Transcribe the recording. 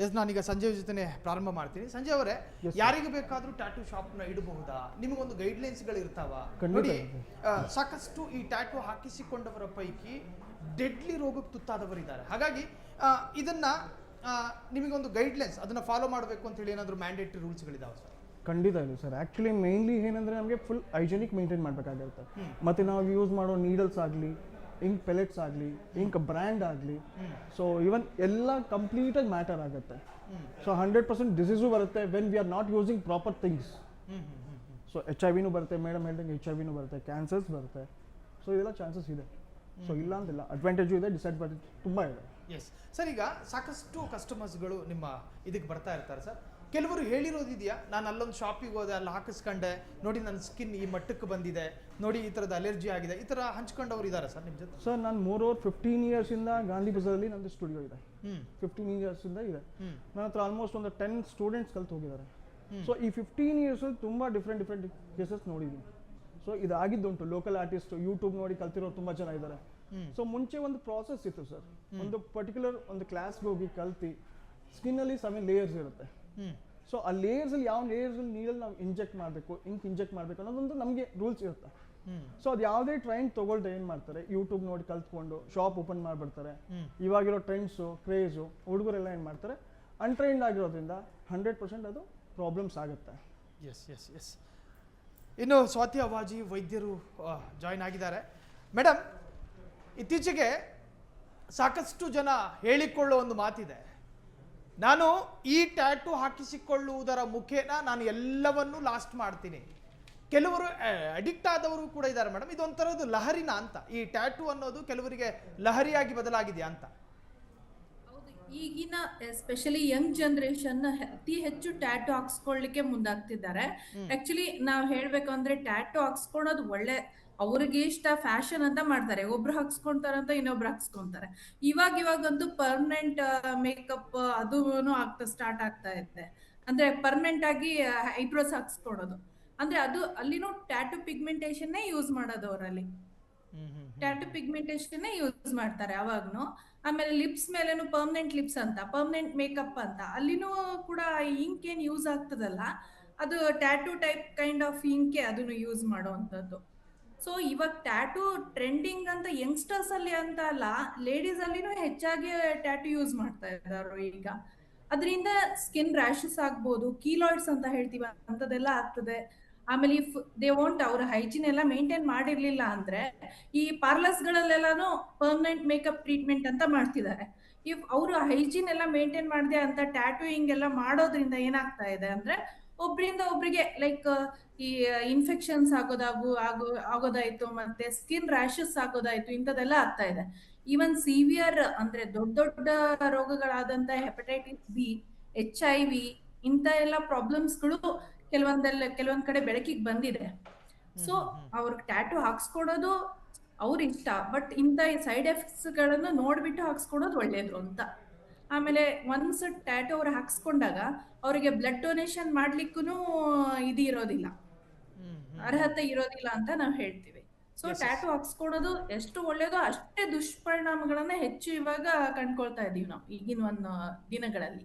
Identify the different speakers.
Speaker 1: S, ನಾನೀಗ ಸಂಜಯ್ ಜೊತೆ ಪ್ರಾರಂಭ ಮಾಡ್ತೀನಿ. ಸಂಜಯ್ ಅವರೇ, ಯಾರಿಗೆ ಬೇಕಾದರೂ ಟ್ಯಾಟೂ ಶಾಪ್ನ ಇಡಬಹುದಾ? ನಿಮಗೊಂದು ಗೈಡ್ಲೈನ್ಸ್ಗಳು ಇರ್ತಾವ? ನೋಡಿ, ಸಾಕಷ್ಟು ಈ ಟ್ಯಾಟೂ ಹಾಕಿಸಿಕೊಂಡವರ ಪೈಕಿ ಡೆಡ್ಲಿ ರೋಗಕ್ಕೆ ತುತ್ತಾದವರಿದ್ದಾರೆ. ಹಾಗಾಗಿ ಇದನ್ನ ನಿಮಗೊಂದು ಗೈಡ್ಲೈನ್ಸ್, ಅದನ್ನ ಫಾಲೋ ಮಾಡಬೇಕು ಅಂತ ಹೇಳಿ ಏನಾದರೂ ಮ್ಯಾಂಡೇಟರಿ ರೂಲ್ಸ್ಗಳಿದಾವೆ ಸರ್?
Speaker 2: ಖಂಡಿತ ಇಲ್ಲ ಸರ್. ಆ್ಯಕ್ಚುಲಿ ಮೇನ್ಲಿ ಏನಂದರೆ ನಮಗೆ ಫುಲ್ ಹೈಜೆನಿಕ್ ಮೇಂಟೈನ್ ಮಾಡಬೇಕಾಗಿರುತ್ತೆ. ಮತ್ತು ನಾವು ಯೂಸ್ ಮಾಡೋ ನೀಡಲ್ಸ್ ಆಗಲಿ, ಇಂಕ್ ಪೆಲೆಟ್ಸ್ ಆಗಲಿ, ಇಂಕ್ ಬ್ರ್ಯಾಂಡ್ ಆಗಲಿ, ಸೊ ಇವನ್ ಎಲ್ಲ ಕಂಪ್ಲೀಟಾಗಿ ಮ್ಯಾಟರ್ ಆಗುತ್ತೆ. ಸೊ 100% ಡಿಸೀಸು ಬರುತ್ತೆ when we are not using proper things. So HIV ಬರುತ್ತೆ, ಮೇಡಮ್ ಹೇಳ್ದಂಗೆ HIV ಬರುತ್ತೆ, ಕ್ಯಾನ್ಸರ್ಸ್ ಬರುತ್ತೆ. ಸೊ ಇದೆಲ್ಲ ಚಾನ್ಸಸ್ ಇದೆ. ಸೊ ಇಲ್ಲ ಅಂತಿಲ್ಲ, ಅಡ್ವಾಂಟೇಜು ಇದೆ, ಡಿಸ್ಅಡ್ವಾಂಟೇಜ್ ತುಂಬ ಇದೆ.
Speaker 1: ಎಸ್ ಸರ್, ಈಗ ಸಾಕಷ್ಟು ಕಸ್ಟಮರ್ಸ್ಗಳು ನಿಮ್ಮ ಇದಕ್ಕೆ ಬರ್ತಾ ಇರ್ತಾರೆ ಸರ್. ಕೆಲವರು ಹೇಳಿರೋದಿದೆಯಾ, ನಾನು ಅಲ್ಲೊಂದು ಶಾಪಿಗೆ ಹೋದೆ, ಅಲ್ಲಿ ಹಾಕಿಸ್ಕೊಂಡೆ, ನೋಡಿ ನನ್ನ ಸ್ಕಿನ್ ಈ ಮಟ್ಟಕ್ಕೆ ಬಂದಿದೆ, ನೋಡಿ ಈ ಥರದ ಅಲರ್ಜಿ ಆಗಿದೆ, ಈ ಥರ ಹಂಚ್ಕೊಂಡವ್ರು ಇದ್ದಾರೆ ಸರ್ ನಿಮ್ಮ ಜೊತೆ?
Speaker 2: ಸರ್, ನಾನು 15 ಇಯರ್ಸಿಂದ ಗಾಂಧಿ ಬಜಾರಲ್ಲಿ ನಂದು ಸ್ಟುಡಿಯೋ ಇದೆ. 15 ಇಯರ್ಸಿಂದ ಇದೆ. ನನ್ನ ಹತ್ರ ಆಲ್ಮೋಸ್ಟ್ ಒಂದು 10 ಸ್ಟೂಡೆಂಟ್ಸ್ ಕಲ್ತು ಹೋಗಿದ್ದಾರೆ. ಸೊ ಈ 15 ಇಯರ್ಸಲ್ಲಿ ತುಂಬ ಡಿಫ್ರೆಂಟ್ ಕೇಸಸ್ ನೋಡಿದ್ದೀನಿ. ಸೊ ಇದಾಗಿದ್ದುಂಟು. ಲೋಕಲ್ ಆರ್ಟಿಸ್ಟ್ ಯೂಟ್ಯೂಬ್ ನೋಡಿ ಕಲ್ತಿರೋ ತುಂಬ ಜನ ಇದ್ದಾರೆ. ಸೊ ಮುಂಚೆ ಒಂದು ಪ್ರಾಸೆಸ್ ಇತ್ತು ಸರ್. ಒಂದು ಪರ್ಟಿಕ್ಯುಲರ್ ಒಂದು ಕ್ಲಾಸ್ಗೆ ಹೋಗಿ ಕಲ್ತು, ಸ್ಕಿನ್ನಲ್ಲಿ 7 ಲೇಯರ್ಸ್ ಇರುತ್ತೆ. ಸೊ ಆ ಲೇಯರ್ಸಲ್ಲಿ ಯಾವ ಲೇಯರ್ಸಲ್ಲಿ ನೀರಲ್ಲಿ ನಾವು ಇಂಜೆಕ್ಟ್ ಮಾಡಬೇಕು, ಇಂಕ್ ಇಂಜೆಕ್ಟ್ ಮಾಡಬೇಕು ಅನ್ನೋದೊಂದು ನಮಗೆ ರೂಲ್ಸ್ ಇರುತ್ತೆ. ಸೊ ಅದು ಯಾವುದೇ ಟ್ರೆಂಡ್ ತೊಗೊಳ್ದೆ ಏನು ಮಾಡ್ತಾರೆ, ಯೂಟ್ಯೂಬ್ ನೋಡಿ ಕಲ್ತ್ಕೊಂಡು ಶಾಪ್ ಓಪನ್ ಮಾಡಿಬಿಡ್ತಾರೆ. ಇವಾಗಿರೋ ಟ್ರೆಂಡ್ಸು, ಕ್ರೇಜು, ಹುಡುಗರೆಲ್ಲ ಏನು ಮಾಡ್ತಾರೆ, ಅನ್ಟ್ರೈನ್ಡ್ ಆಗಿರೋದ್ರಿಂದ 100% ಅದು ಪ್ರಾಬ್ಲಮ್ಸ್ ಆಗುತ್ತೆ.
Speaker 1: ಎಸ್ ಎಸ್ ಎಸ್ ಇನ್ನು ಸ್ವಾತಿ ಅವಾಜಿ ವೈದ್ಯರು ಜಾಯ್ನ್ ಆಗಿದ್ದಾರೆ. ಮೇಡಮ್, ಇತ್ತೀಚೆಗೆ ಸಾಕಷ್ಟು ಜನ ಹೇಳಿಕೊಳ್ಳೋ ಒಂದು ಮಾತಿದೆ, ನಾನು ಈ ಟ್ಯಾಟೂ ಹಾಕಿಸಿಕೊಳ್ಳುವುದರ ಮುಖೇನ ನಾನು ಎಲ್ಲವನ್ನೂ ಲಾಸ್ಟ್ ಮಾಡ್ತೀನಿ. ಕೆಲವರು ಅಡಿಕ್ಟ್ ಆದವರು ಕೂಡ ಇದ್ದಾರೆ ಮೇಡಮ್. ಇದೊಂಥರದ್ದು ಲಹರಿನ ಅಂತ, ಈ ಟ್ಯಾಟೂ ಅನ್ನೋದು ಕೆಲವರಿಗೆ ಲಹರಿಯಾಗಿ ಬದಲಾಗಿದೆಯಾ ಅಂತ?
Speaker 3: ಈಗಿನ ಎಸ್ಪೆಷಲಿ ಯಂಗ್ ಜನರೇಷನ್ ಅತಿ ಹೆಚ್ಚು ಟ್ಯಾಟೂ ಹಾಕ್ಸ್ಕೊಳ್ಳಿಕ್ಕೆ ಮುಂದಾಗ್ತಿದ್ದಾರೆ. ಆಕ್ಚುಲಿ ನಾವ್ ಹೇಳ್ಬೇಕು ಅಂದ್ರೆ ಟ್ಯಾಟೂ ಹಾಕ್ಸ್ಕೊಳೋದು ಒಳ್ಳೆ, ಅವ್ರಿಗೆ ಇಷ್ಟ, ಫ್ಯಾಷನ್ ಅಂತ ಮಾಡ್ತಾರೆ. ಒಬ್ರು ಹಾಕ್ಸ್ಕೊಂತಾರಂತ ಇನ್ನೊಬ್ರು ಹಾಕ್ಸ್ಕೊಂತಾರೆ. ಇವಾಗಂತೂ ಪರ್ಮನೆಂಟ್ ಮೇಕಪ್ ಅದು ಆಗ್ತಾ ಸ್ಟಾರ್ಟ್ ಆಗ್ತಾ ಇದೆ. ಅಂದ್ರೆ ಪರ್ಮನೆಂಟ್ ಆಗಿ ಐಬ್ರೋಸ್ ಹಾಕ್ಸ್ಕೊಳೋದು, ಅಂದ್ರೆ ಅದು ಅಲ್ಲಿನೂ ಟ್ಯಾಟೂ ಪಿಗ್ಮೆಂಟೇಶನ್ ಯೂಸ್ ಮಾಡೋದು. ಅವರಲ್ಲಿ ಟ್ಯಾಟೂ ಪಿಗ್ಮೆಂಟೇಶನ್ ಯೂಸ್ ಮಾಡ್ತಾರೆ ಅವಾಗ್ನು. ಆಮೇಲೆ ಲಿಪ್ಸ್ ಮೇಲೇನು ಪರ್ಮನೆಂಟ್ ಲಿಪ್ಸ್ ಅಂತ, ಪರ್ಮನೆಂಟ್ ಮೇಕಪ್ ಅಂತ, ಅಲ್ಲಿನೂ ಕೂಡ ಇಂಕ್ ಏನ್ ಯೂಸ್ ಆಗ್ತದಲ್ಲ, ಅದು ಟ್ಯಾಟೂ ಟೈಪ್ ಕೈಂಡ್ ಆಫ್ ಇಂಕೆ ಅದನ್ನು ಯೂಸ್ ಮಾಡುವಂಥದ್ದು. ಸೊ ಇವಾಗ ಟ್ಯಾಟೂ ಟ್ರೆಂಡಿಂಗ್ ಅಂತ ಯಂಗ್ಸ್ಟರ್ಸ್ ಅಲ್ಲಿ ಅಂತ ಅಲ್ಲ, ಲೇಡೀಸ್ ಅಲ್ಲಿನೂ ಹೆಚ್ಚಾಗಿ ಟ್ಯಾಟೂ ಯೂಸ್ ಮಾಡ್ತಾ ಇದ್ದಾರೆ ಈಗ. ಅದರಿಂದ ಸ್ಕಿನ್ ರ್ಯಾಶಸ್ ಆಗ್ಬೋದು, ಕೀಲಾಯ್ಡ್ಸ್ ಅಂತ ಹೇಳ್ತೀವಿ, ಅಂತದೆಲ್ಲ ಆಗ್ತದೆ. ಆಮೇಲೆ ಇಫ್ ದೇ ವಾಂಟ್ ಅವ್ರ ಹೈಜೀನ್ ಎಲ್ಲ ಮೇಂಟೈನ್ ಮಾಡಿರ್ಲಿಲ್ಲ ಅಂದ್ರೆ ಈ ಪಾರ್ಲರ್ಸ್ ಗಳಲ್ಲೆಲ್ಲಾನು ಪರ್ಮನೆಂಟ್ ಮೇಕಪ್ ಟ್ರೀಟ್ಮೆಂಟ್ ಅಂತ ಮಾಡ್ತಿದ್ದಾರೆ. ಇಫ್ ಅವರು ಹೈಜೀನ್ ಎಲ್ಲ ಮೇಂಟೈನ್ ಮಾಡದೆ ಅಂತ ಟ್ಯಾಟೂಯಿಂಗ್ ಎಲ್ಲ ಮಾಡೋದ್ರಿಂದ ಏನಾಗ್ತಾ ಇದೆ ಅಂದ್ರೆ ಒಬ್ರಿಂದ ಒಬ್ರಿಗೆ ಲೈಕ್ ಈ ಇನ್ಫೆಕ್ಷನ್ಸ್ ಆಗೋದಾಯ್ತು, ಮತ್ತೆ ಸ್ಕಿನ್ ರ್ಯಾಶಸ್ ಆಗೋದಾಯ್ತು, ಇಂಥದೆಲ್ಲ ಆಗ್ತಾ ಇದೆ. ಈವನ್ ಸಿವಿಯರ್ ಅಂದ್ರೆ ದೊಡ್ಡ ರೋಗಗಳಾದಂತ ಹೆಪಟೈಟಿಸ್ ಬಿ, HIV ಇಂಥ ಎಲ್ಲ ಪ್ರಾಬ್ಲಮ್ಸ್ಗಳು ಕೆಲವೊಂದ್ ಕಡೆ ಬೆಳಕಿಗೆ ಬಂದಿದೆ. ಸೊ ಅವ್ರಿಗೆ ಟ್ಯಾಟೂ ಹಾಕ್ಸ್ಕೊಡೋದು ಅವ್ರ ಇಷ್ಟ, ಬಟ್ ಇಂಥ ಸೈಡ್ ಎಫೆಕ್ಟ್ಸ್ ಗಳನ್ನು ನೋಡ್ಬಿಟ್ಟು ಹಾಕ್ಸ್ಕೊಡೋದು ಒಳ್ಳೇದು ಅಂತ. ಆಮೇಲೆ ಒನ್ಸ್ ಟ್ಯಾಟೂ ಅವ್ರು ಹಾಕ್ಸ್ಕೊಂಡಾಗ ಅವರಿಗೆ ಬ್ಲಡ್ ಡೊನೇಷನ್ ಮಾಡ್ಲಿಕ್ಕೂ ಇದು ಇರೋದಿಲ್ಲ, ಅರ್ಹತೆ ಇರೋದಿಲ್ಲ ಅಂತ ನಾವು ಹೇಳ್ತೀವಿ. ಸೊ ಟ್ಯಾಟೂ ಹಾಕ್ಸ್ಕೊಡೋದು ಎಷ್ಟು ಒಳ್ಳೇದೋ ಅಷ್ಟೇ ದುಷ್ಪರಿಣಾಮಗಳನ್ನ ಹೆಚ್ಚು ಇವಾಗ ಕಂಡ್ಕೊಳ್ತಾ ಇದೀವಿ ನಾವು ಈಗಿನ ಒಂದು ದಿನಗಳಲ್ಲಿ.